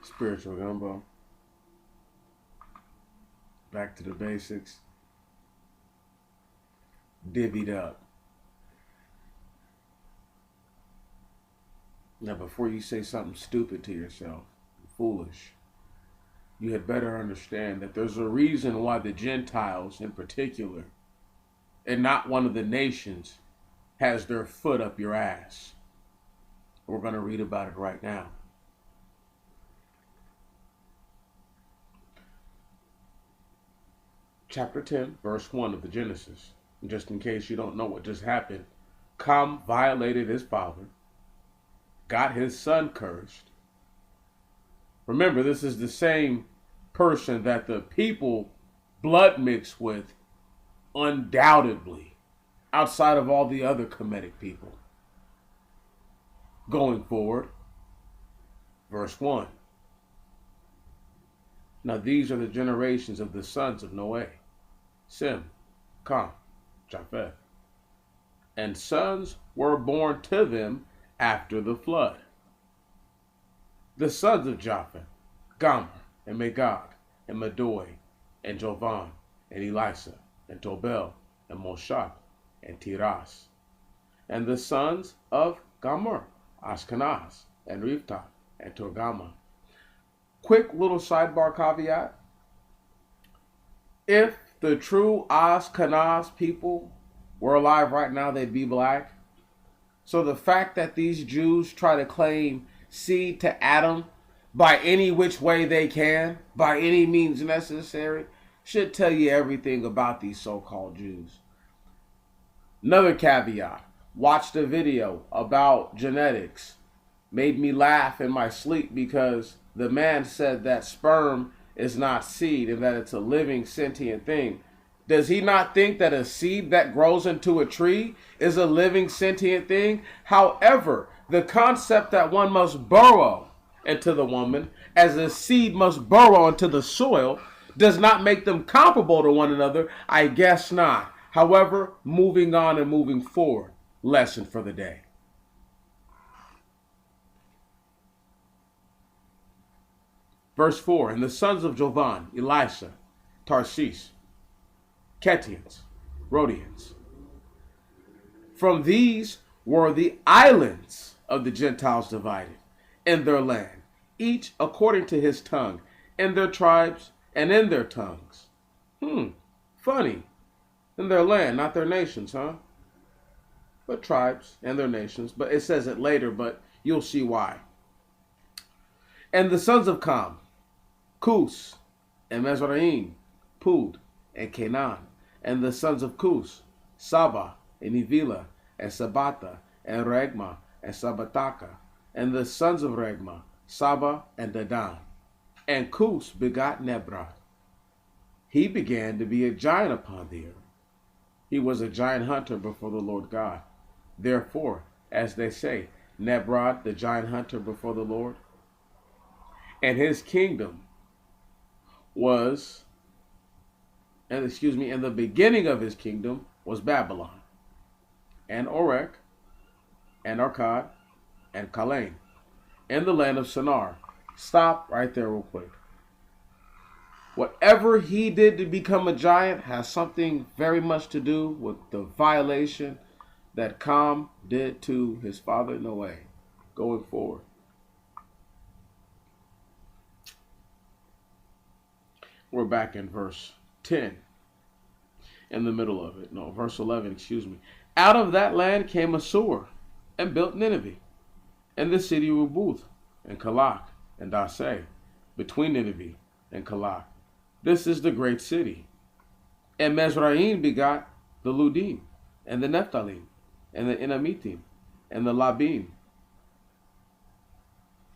Spiritual gumbo. Back to the basics. Divvied up. Now, before you say something stupid to yourself, foolish, you had better understand that there's a reason why the Gentiles in particular, and not one of the nations, has their foot up your ass. We're going to read about it right now. Chapter 10, verse 1 of the Genesis. Just in case you don't know what just happened, Ham violated his father, got his son cursed. Remember, this is the same person that the people blood mixed with, undoubtedly, outside of all the other Kemetic people. Going forward, verse 1. Now these are the generations of the sons of Noah: Sem, Ham, Japheth. And sons were born to them after the flood. The sons of Japheth: Gomer, and Magog, and Madoi, and Jovan, and Elisa, and Tobel, and Moshach, and Tiras. And the sons of Gomer: Ashkenaz, and Riphtah, and Togarmah. Quick little sidebar caveat. If the true Ashkenaz people were alive right now, they'd be black. So the fact that these Jews try to claim seed to Adam by any which way they can, by any means necessary, should tell you everything about these so-called Jews. Another caveat. Watched a video about genetics. Made me laugh in my sleep because the man said that sperm is not seed and that it's a living sentient thing. Does he not think that a seed that grows into a tree is a living sentient thing? However, the concept that one must burrow into the woman as a seed must burrow into the soil does not make them comparable to one another. I guess not. However, moving on and moving forward. Lesson for the day. Verse 4. And the sons of Jovan: Elisha, Tarshish, Kettians, Rhodians. From these were the islands of the Gentiles divided in their land, each according to his tongue, in their tribes and in their tongues. Funny. In their land, not their nations, huh? But tribes and their nations. But it says it later, but you'll see why. And the sons of Ham: Cus, and Mizraim, Pud, and Canaan. And the sons of Cus: Saba, and Evila, and Sabata, and Regma, and Sabataka. And the sons of Regma: Saba, and Dedan. And Cus begot Nebra. He began to be a giant upon the earth. He was a giant hunter before the Lord God. Therefore, as they say, Nebrod, the giant hunter before the Lord. And his kingdom was, and the beginning of his kingdom was Babylon, and Orek, and Arkad, and Kalain, in the land of Shinar. Stop right there real quick. Whatever he did to become a giant has something very much to do with the violation that Ham did to his father Noah. Going forward. We're back in verse 10. In the middle of it. No, verse 11, Out of that land came Assur and built Nineveh, and the city Rebuth, and Kalach, and Daseh, between Nineveh and Kalach. This is the great city. And Mizraim begot the Ludim, and the Nephthalim, and the Enamitim, and the Labim,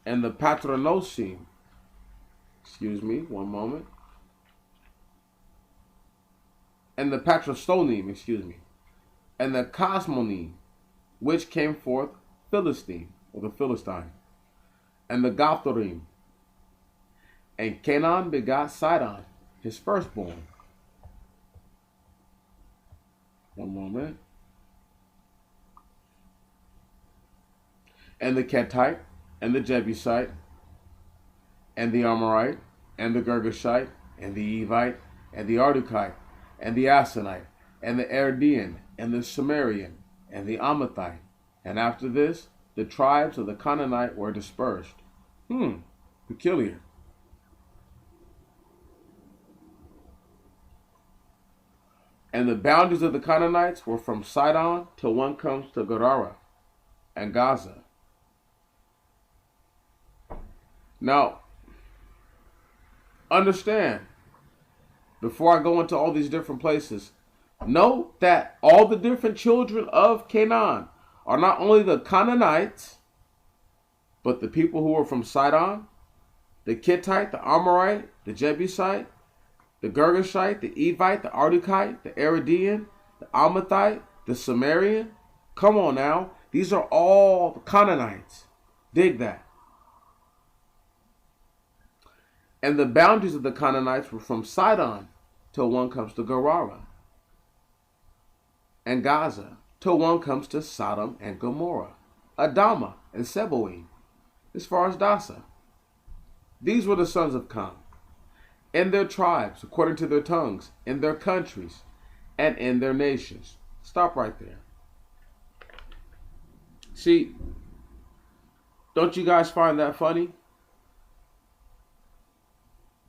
and the Patronosim. And the Patrostonim, and the Cosmonim, which came forth Philistine, or the Philistine, and the Gotharim. And Canaan begot Sidon, his firstborn. And the Kettite, and the Jebusite, and the Amorite, and the Girgashite, and the Evite, and the Ardukite, and the Asenite, and the Ardean, and the Sumerian, and the Amathite. And after this, the tribes of the Canaanite were dispersed. Peculiar. And the boundaries of the Canaanites were from Sidon till one comes to Gerara and Gaza. Now, understand, before I go into all these different places, note that all the different children of Canaan are not only the Canaanites, but the people who were from Sidon, the Kittite, the Amorite, the Jebusite, the Girgashite, the Evite, the Ardukite, the Ardean, the Amathite, the Sumerian. Come on now. These are all the Canaanites. Dig that. And the boundaries of the Canaanites were from Sidon till one comes to Gerara and Gaza, till one comes to Sodom and Gomorrah, Adama and Seboim, as far as Dasa. These were the sons of Cam, in their tribes, according to their tongues, in their countries, and in their nations. Stop right there. See, don't you guys find that funny?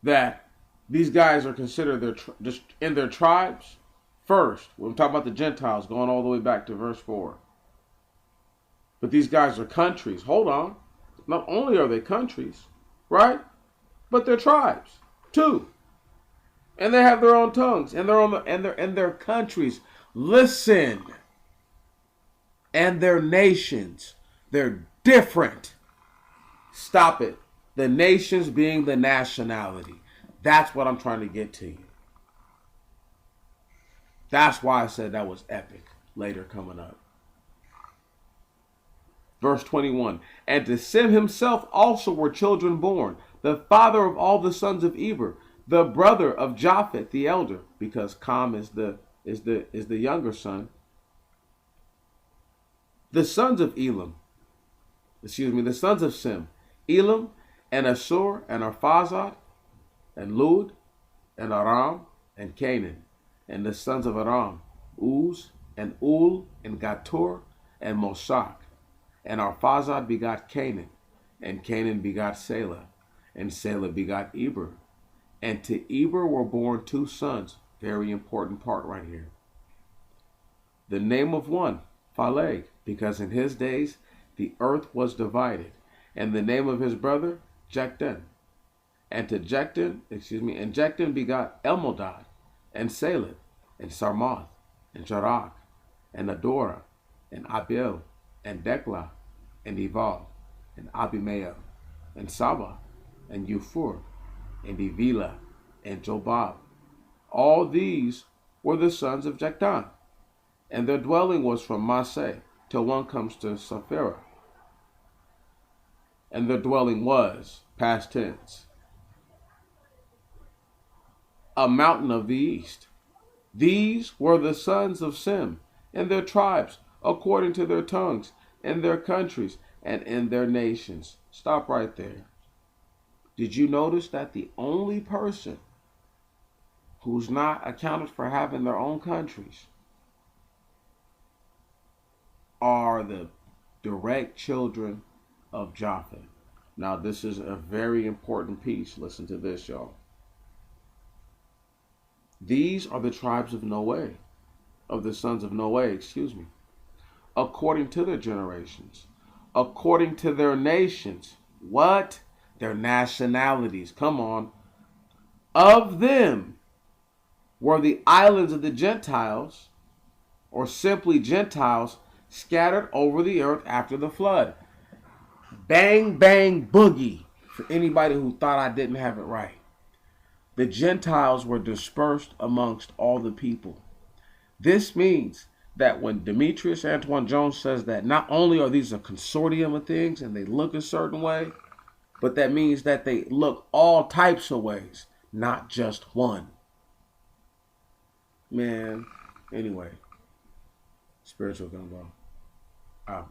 That these guys are considered just in their tribes first. We're talking about the Gentiles going all the way back to verse 4. But these guys are countries. Hold on. Not only are they countries, right? But they're tribes too. And they have their own tongues and they're in their countries. Listen. And their nations. They're different. Stop it. The nations being the nationality. That's what I'm trying to get to you. That's why I said that was epic. Later coming up. Verse 21. And to Sem himself also were children born, the father of all the sons of Eber, the brother of Japheth the elder, because Cam is the younger son. The sons of the sons of Sem, Elam, and Assur, and Arphaxad, and Lud, and Aram, and Canaan. And the sons of Aram, Uz, and Ul, and Gatur, and Moshach. And Arphaxad begot Canaan, and Canaan begot Selah, and Selah begot Eber. And to Eber were born two sons. Very important part right here. The name of one, Phaleg, because in his days the earth was divided. And the name of his brother, Jecten. And Jecten begot Elmodad, and Saleth, and Sarmoth, and Jarak, and Adorah, and Abiel, and Dekla, and Eval, and Abimael, and Saba, and Euphor, and Evila, and Jobab. All these were the sons of Jectan, and their dwelling was from Masseh till one comes to Sapphira. And their dwelling was, past tense, a mountain of the east. These were the sons of Sem, and their tribes, according to their tongues, in their countries, and in their nations. Stop right there. Did you notice that the only person who's not accounted for having their own countries are the direct children of Japheth? Now, this is a very important piece. Listen to this, y'all. These are the tribes of Noah, of the sons of Noah, according to their generations, according to their nations. What? Their nationalities. Come on. Of them were the islands of the Gentiles, or simply Gentiles, scattered over the earth after the flood. Bang, bang, boogie, for anybody who thought I didn't have it right. The Gentiles were dispersed amongst all the people. This means that when Demetrius Antoine Jones says that not only are these a consortium of things and they look a certain way, but that means that they look all types of ways, not just one. Man, anyway, spiritual gumbo out.